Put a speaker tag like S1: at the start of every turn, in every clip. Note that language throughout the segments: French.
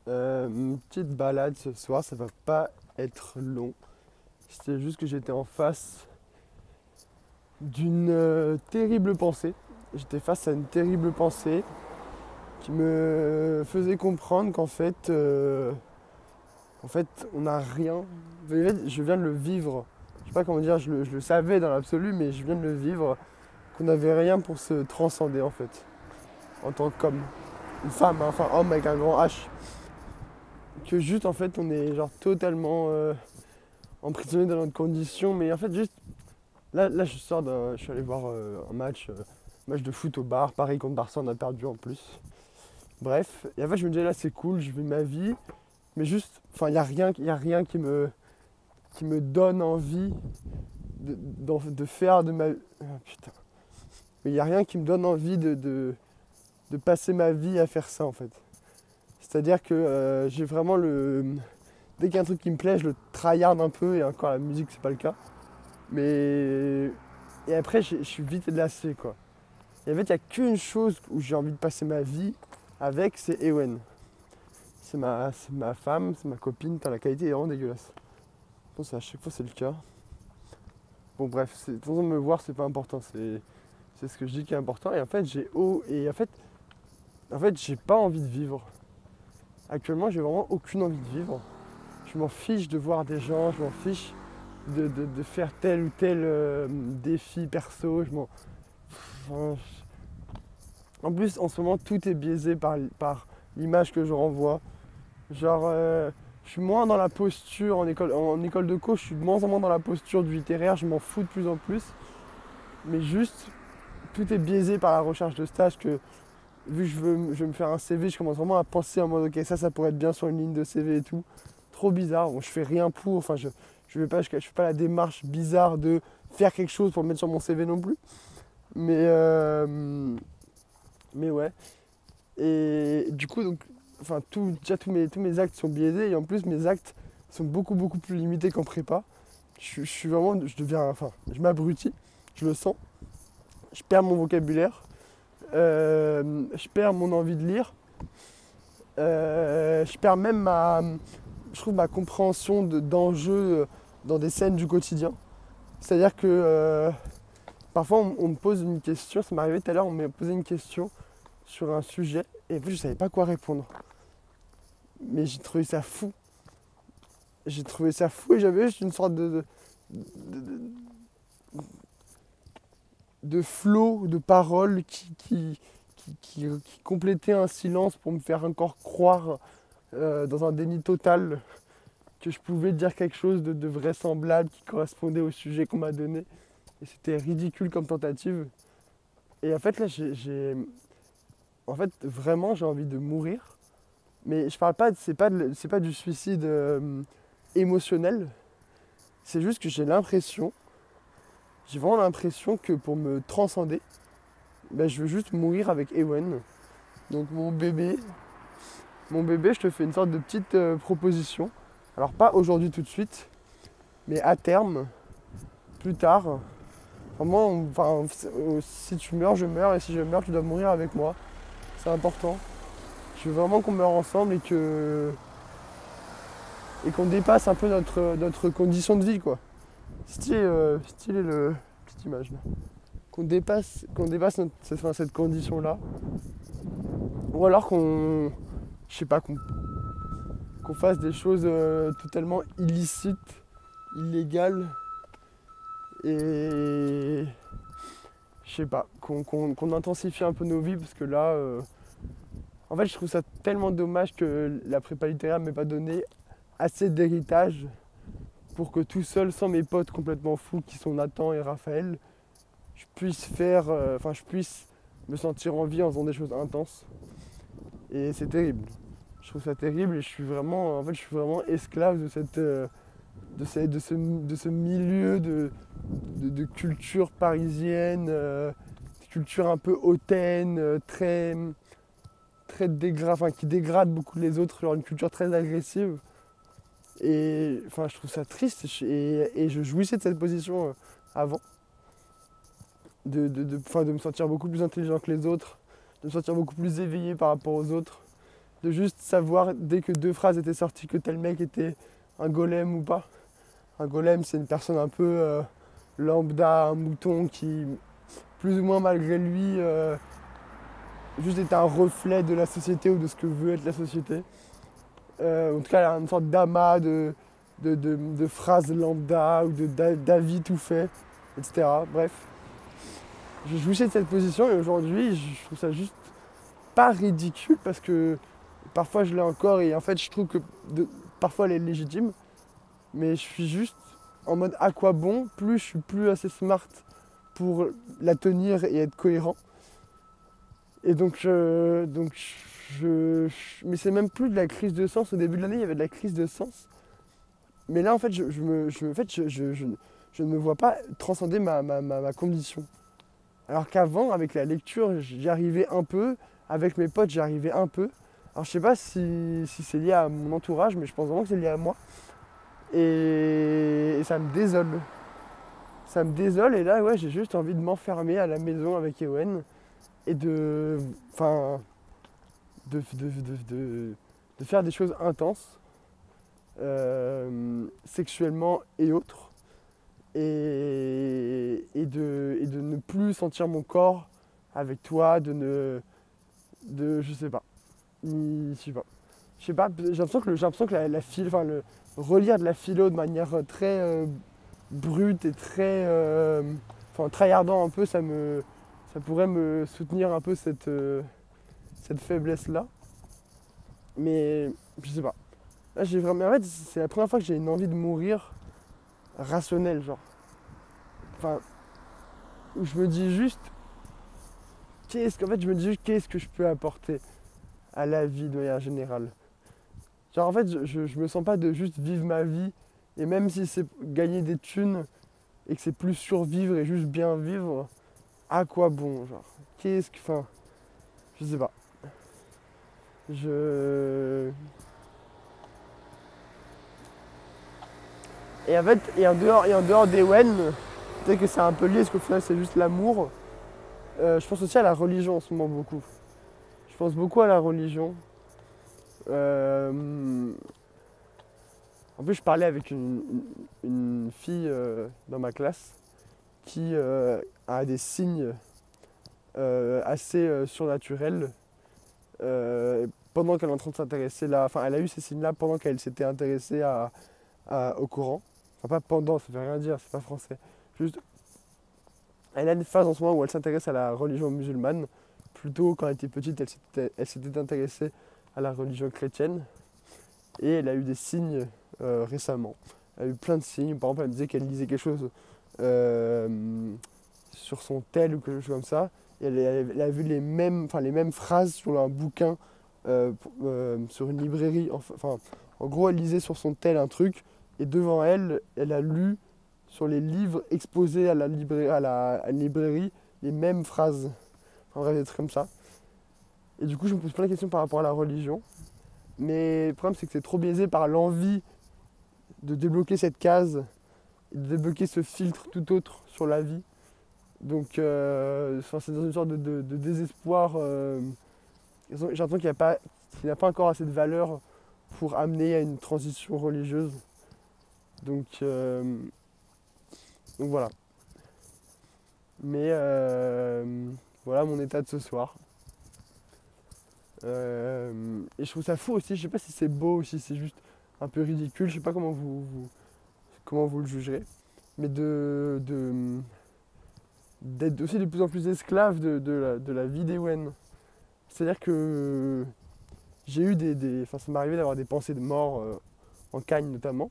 S1: Une petite balade ce soir, ça va pas être long. C'était juste que j'étais en face d'une terrible pensée. J'étais face à une terrible pensée qui me faisait comprendre qu'en fait, on n'a rien. En fait, je viens de le vivre. Je sais pas comment dire, je le savais dans l'absolu, mais je viens de le vivre. Qu'on n'avait rien pour se transcender en fait, en tant qu'homme. Une femme, hein, enfin homme avec un grand H. Que juste en fait on est genre totalement emprisonné dans notre condition. Mais en fait juste là je suis allé voir un match de foot au bar, Paris contre Barça, on a perdu en plus. Bref, et en fait je me disais là c'est cool, je vis ma vie, mais juste, enfin il y a rien qui me donne envie de faire de ma. Ah, putain. Mais il n'y a rien qui me donne envie de passer ma vie à faire ça en fait. C'est-à-dire que j'ai vraiment le. Dès qu'il y a un truc qui me plaît, je le tryhard un peu, et encore la musique c'est pas le cas. Mais. Et après je suis vite lassé quoi. Et en fait il n'y a qu'une chose où j'ai envie de passer ma vie avec, c'est Ewen. C'est ma femme, c'est ma copine, putain, la qualité est vraiment dégueulasse. Bon, à chaque fois c'est le cas. Bon bref, pour me voir c'est pas important, c'est ce que je dis qui est important. Et en fait en fait j'ai pas envie de vivre. Actuellement j'ai vraiment aucune envie de vivre. Je m'en fiche de voir des gens, je m'en fiche de faire tel ou tel défi perso. Enfin, en plus, en ce moment, tout est biaisé par l'image que je renvoie. Genre, je suis moins dans la posture en école de coach, je suis de moins en moins dans la posture du littéraire, je m'en fous de plus en plus. Mais juste, tout est biaisé par la recherche de stage que, vu que je veux me faire un CV, je commence vraiment à penser en mode ok, ça pourrait être bien sur une ligne de CV et tout. Trop bizarre. Bon, je fais rien pour, enfin je fais pas la démarche bizarre de faire quelque chose pour le mettre sur mon CV non plus. Mais ouais. Et du coup donc, enfin déjà tous mes actes sont biaisés, et en plus mes actes sont beaucoup beaucoup plus limités qu'en prépa. Je suis vraiment, je m'abrutis, je le sens. Je perds mon vocabulaire, je perds mon envie de lire, je perds même je trouve ma compréhension d'enjeux dans des scènes du quotidien. C'est-à-dire que parfois on me pose une question, ça m'est arrivé tout à l'heure, on m'a posé une question sur un sujet et en fait je savais pas quoi répondre. Mais j'ai trouvé ça fou. J'ai trouvé ça fou, et j'avais juste une sorte de, de flow de paroles qui complétait un silence pour me faire encore croire dans un déni total que je pouvais dire quelque chose de vraisemblable qui correspondait au sujet qu'on m'a donné. Et c'était ridicule comme tentative. Et en fait là en fait vraiment j'ai envie de mourir. Mais je parle pas, c'est pas du suicide émotionnel. C'est juste que j'ai vraiment l'impression que pour me transcender, ben, je veux juste mourir avec Ewen. Donc mon bébé, je te fais une sorte de petite proposition. Alors pas aujourd'hui tout de suite, mais à terme, plus tard. Vraiment, enfin, si tu meurs, je meurs, et si je meurs, tu dois mourir avec moi. C'est important. Je veux vraiment qu'on meure ensemble et qu'on dépasse un peu notre condition de vie, quoi. Stylé le petite image là. Qu'on dépasse cette condition-là. Ou alors je sais pas, qu'on fasse des choses totalement illicites, illégales, et je sais pas, qu'on intensifie un peu nos vies, parce que là, en fait, je trouve ça tellement dommage que la prépa littéraire m'ait pas donné assez d'héritage pour que tout seul, sans mes potes complètement fous qui sont Nathan et Raphaël, je puisse me sentir en vie en faisant des choses intenses. Et c'est terrible. Je trouve ça terrible, et je suis vraiment esclave de ce milieu de culture parisienne, culture un peu hautaine, qui dégrade beaucoup les autres, genre une culture très agressive. Et enfin, je trouve ça triste, et je jouissais de cette position avant, de me sentir beaucoup plus intelligent que les autres, de me sentir beaucoup plus éveillé par rapport aux autres. de juste savoir dès que 2 phrases étaient sorties que tel mec était un golem ou pas. Un golem, c'est une personne un peu lambda, un mouton qui, plus ou moins malgré lui, juste est un reflet de la société ou de ce que veut être la société. En tout cas, une sorte d'amas de phrases lambda ou d'avis tout fait, etc. Bref, je jouissais de cette position et aujourd'hui, je trouve ça juste pas ridicule parce que parfois je l'ai encore et en fait, je trouve que parfois elle est légitime, mais je suis juste en mode à quoi bon, plus je suis plus assez smart pour la tenir et être cohérent. Et mais c'est même plus de la crise de sens. Au début de l'année, il y avait de la crise de sens. Mais là, en fait, je ne me vois pas transcender ma condition. Alors qu'avant, avec la lecture, j'y arrivais un peu. Avec mes potes, j'y arrivais un peu. Alors, je sais pas si c'est lié à mon entourage, mais je pense vraiment que c'est lié à moi. Et ça me désole. Ça me désole. Et là, ouais, j'ai juste envie de m'enfermer à la maison avec Ewen et enfin, de faire des choses intenses, sexuellement et autres, et de ne plus sentir mon corps avec toi, je sais pas, je sais pas, j'ai l'impression que enfin, relire de la philo de manière très brute et très, enfin, tryhardant un peu, ça pourrait me soutenir un peu cette faiblesse-là. Mais je sais pas. Là, j'ai vraiment. En fait, c'est la première fois que j'ai une envie de mourir rationnelle, genre. Enfin, où je me dis juste. Qu'est-ce que je peux apporter à la vie de manière générale. Genre, en fait, je me sens pas de juste vivre ma vie. Et même si c'est gagner des thunes et que c'est plus survivre et juste bien vivre, à quoi bon, genre. Enfin, je sais pas. Et en fait, en dehors des Wen, peut-être que c'est un peu lié, parce qu'au final c'est juste l'amour. Je pense aussi à la religion en ce moment beaucoup. Je pense beaucoup à la religion. En plus, je parlais avec une fille dans ma classe qui a des signes assez surnaturels pendant qu'elle est en train de s'intéresser là. Enfin, elle a eu ces signes-là pendant qu'elle s'était intéressée au Coran. Enfin, pas pendant, ça veut rien dire, c'est pas français. Juste, elle a une phase en ce moment où elle s'intéresse à la religion musulmane. Plutôt, quand elle était petite, elle s'était intéressée à la religion chrétienne. Et elle a eu des signes récemment. Elle a eu plein de signes. Par exemple, elle me disait qu'elle lisait quelque chose sur son tel ou quelque chose comme ça. Et elle a vu les mêmes phrases sur un bouquin, sur une librairie. Enfin, en gros, elle lisait sur son tel un truc. Et devant elle, elle a lu sur les livres exposés à la librairie les mêmes phrases. Enfin bref, des trucs comme ça. Et du coup, je me pose plein de questions par rapport à la religion. Mais le problème, c'est que c'est trop biaisé par l'envie de débloquer cette case, et de débloquer ce filtre tout autre sur la vie. Donc, c'est dans une sorte de désespoir. J'ai l'impression qu'il n'a pas encore assez de valeur pour amener à une transition religieuse. Donc voilà. Mais voilà mon état de ce soir. Et je trouve ça fou aussi, je sais pas si c'est beau ou si c'est juste un peu ridicule, je sais pas comment vous le jugerez, mais d'être aussi de plus en plus esclave de la vie d'Ewen. C'est-à-dire que j'ai eu enfin ça m'est arrivé d'avoir des pensées de mort en Cagne notamment,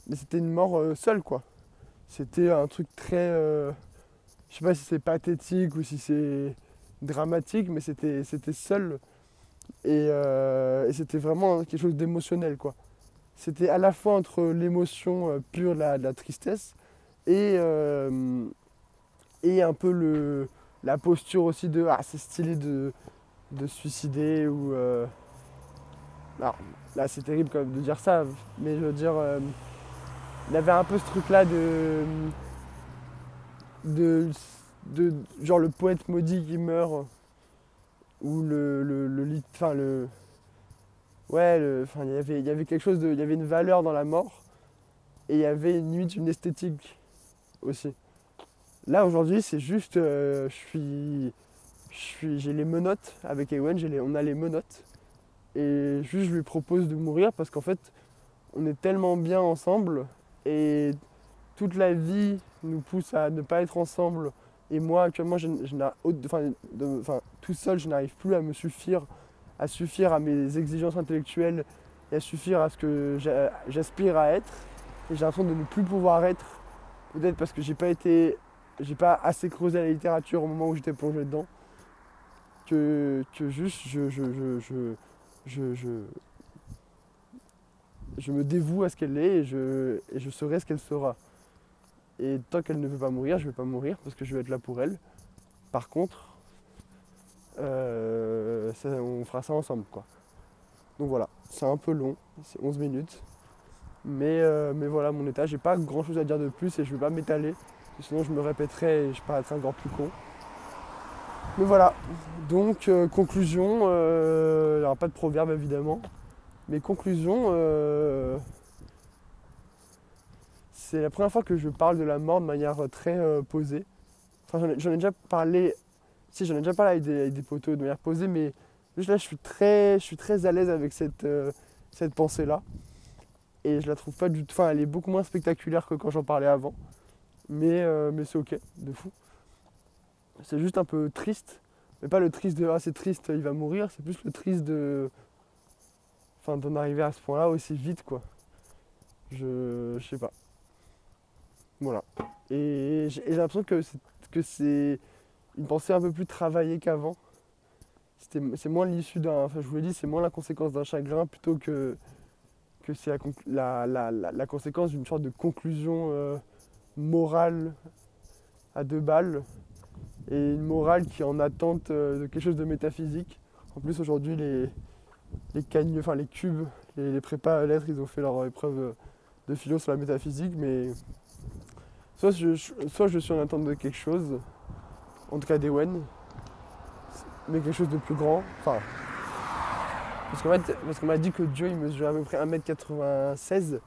S1: mais c'était une mort seule quoi. C'était un truc très, je sais pas si c'est pathétique ou si c'est dramatique, mais c'était seul. Et c'était vraiment quelque chose d'émotionnel quoi. C'était à la fois entre l'émotion pure de la tristesse et un peu la posture aussi de ah c'est stylé de se suicider ou alors là c'est terrible quand même de dire ça, mais je veux dire il y avait un peu ce truc là de, genre le poète maudit qui meurt ou enfin ouais, enfin, il y avait quelque chose il y avait une valeur dans la mort et il y avait limite une esthétique aussi. Là aujourd'hui, c'est juste, j'ai les menottes avec Ewen, on a les menottes et juste je lui propose de mourir parce qu'en fait, on est tellement bien ensemble et toute la vie nous pousse à ne pas être ensemble. Et moi, actuellement, tout seul, je n'arrive plus à suffire à mes exigences intellectuelles et à suffire à ce que j'aspire à être. Et j'ai l'impression de ne plus pouvoir être, peut-être parce que j'ai pas assez creusé la littérature au moment où j'étais plongé dedans, que juste je, je me dévoue à ce qu'elle est et je serai ce qu'elle sera. Et tant qu'elle ne veut pas mourir, je ne vais pas mourir parce que je vais être là pour elle. Par contre, on fera ça ensemble, quoi. Donc voilà, c'est un peu long, c'est 11 minutes. Mais voilà mon état, j'ai pas grand chose à dire de plus et je vais pas m'étaler. Sinon je me répéterai et je paraîtrai encore plus con. Mais voilà, donc conclusion, il n'y aura pas de proverbe évidemment. Mais conclusion, c'est la première fois que je parle de la mort de manière très posée. Enfin, j'en ai déjà parlé, si j'en ai déjà parlé avec des potos de manière posée, mais juste là je suis très à l'aise avec cette pensée-là. Et je la trouve pas du tout. Enfin, elle est beaucoup moins spectaculaire que quand j'en parlais avant. Mais c'est ok, de fou. C'est juste un peu triste. Mais pas le triste de ah c'est triste, il va mourir. C'est plus le triste de. Enfin, d'en arriver à ce point-là aussi vite, quoi. Je sais pas. Voilà. Et j'ai l'impression que c'est une pensée un peu plus travaillée qu'avant. C'est moins l'issue d'un. Enfin, je vous l'ai dit, c'est moins la conséquence d'un chagrin plutôt que c'est la conséquence d'une sorte de conclusion morale à deux balles et une morale qui est en attente de quelque chose de métaphysique. En plus aujourd'hui les cubes, les prépas lettres, ils ont fait leur épreuve de philo sur la métaphysique, mais soit je suis en attente de quelque chose, en tout cas d'Ewen, mais quelque chose de plus grand. Enfin, parce qu'on m'a dit que Dieu il mesure à peu près 1m96,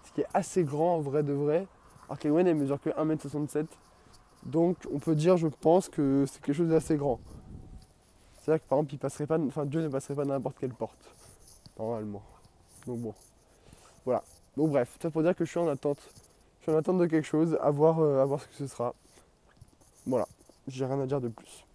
S1: ce qui est assez grand en vrai de vrai, alors qu'Ewen elle mesure que 1m67. Donc on peut dire, je pense, que c'est quelque chose d'assez grand. C'est-à-dire que par exemple, Dieu ne passerait pas n'importe quelle porte, normalement. Donc bon, voilà. Donc bref, ça pour dire que je suis en attente. Je suis en attente de quelque chose, à voir ce que ce sera. Voilà, j'ai rien à dire de plus.